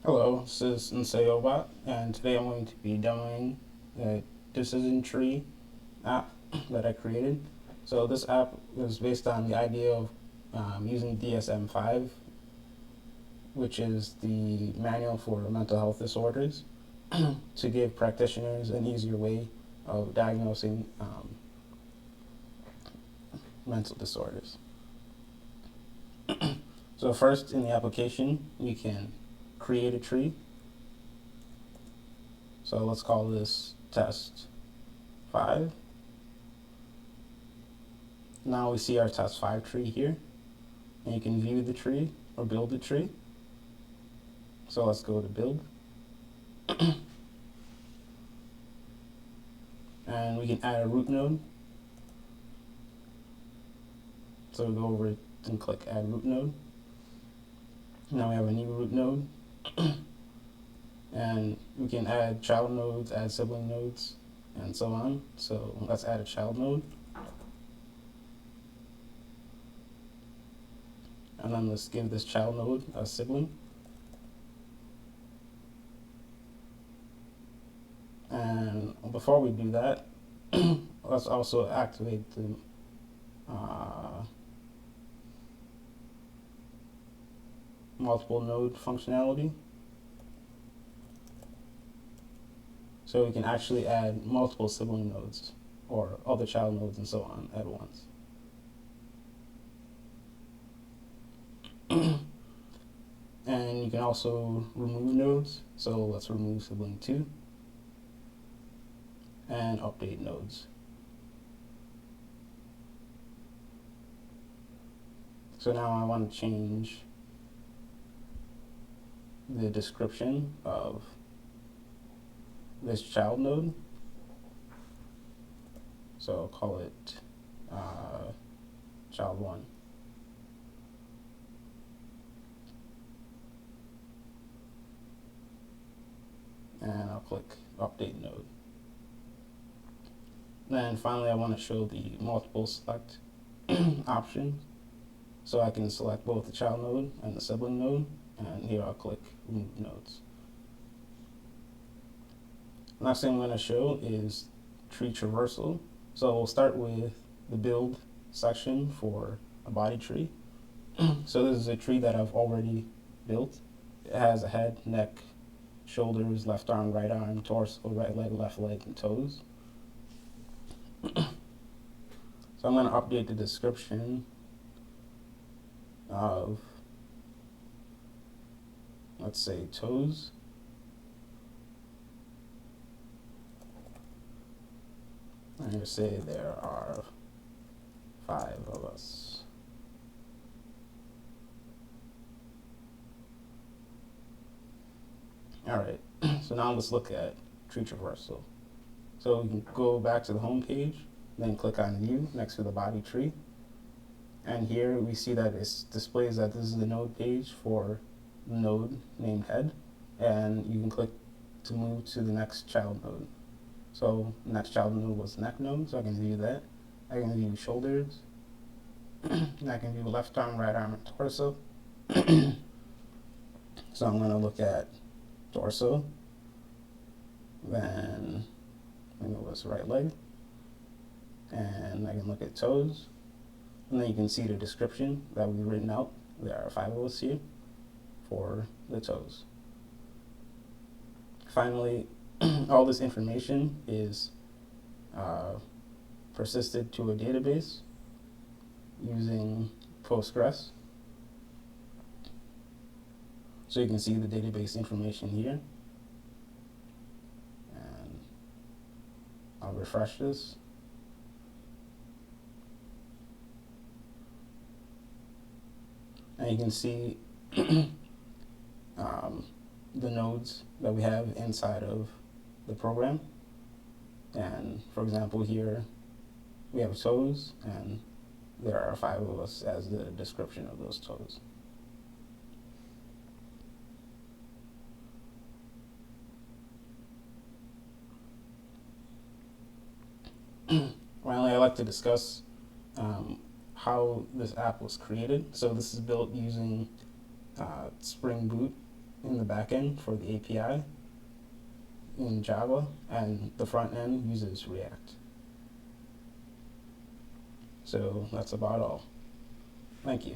Hello, this is Nsayobot, and today I'm going to be demoing a decision tree app that I created. So this app was based on the idea of using DSM-5, which is the manual for mental health disorders, to give practitioners an easier way of diagnosing mental disorders. So first, in the application, we can create a tree. So let's call this test 5. Now we see our test 5 tree here, and you can view the tree or build the tree. So let's go to build, and we can add a root node. So we go over and click add root node. Now we have a new root node, and we can add child nodes, add sibling nodes, and so on. So let's add a child node, and then let's give this child node a sibling. And before we do that, let's also activate the multiple node functionality. So we can actually add multiple sibling nodes or other child nodes and so on at once. And you can also remove nodes. So let's remove sibling 2 and update nodes. So now I want to change the description of this child node. So I'll call it child 1. And I'll click update node. Then finally I want to show the multiple select option. So I can select both the child node and the sibling node, and here I'll click remove nodes. Next thing I'm going to show is tree traversal. So we'll start with the build section for a body tree. So this is a tree that I've already built. It has a head, neck, shoulders, left arm, right arm, torso, right leg, left leg, and toes. So I'm going to update the description of, let's say, toes. I'm going to say there are 5 of us. All right, so now let's look at tree traversal. So we can go back to the home page, then click on view next to the body tree. And here we see that it displays that this is the node page for the node named head. And you can click to move to the next child node. So the next child node was neck node, so I can view that. I can view shoulders. And I can view left arm, right arm, and torso. So I'm going to look at torso. Then I think it was right leg. And I can look at toes. And then you can see the description that we've written out. There are 5 of us here for the toes. Finally, all this information is persisted to a database using Postgres. So you can see the database information here. And I'll refresh this. And you can see the nodes that we have inside of the program. And for example, here we have toes, and there are 5 of us as the description of those toes. Finally, I'd like to discuss how this app was created. So this is built using Spring Boot in the back end for the API in Java, and the front end uses React. So that's about all. Thank you.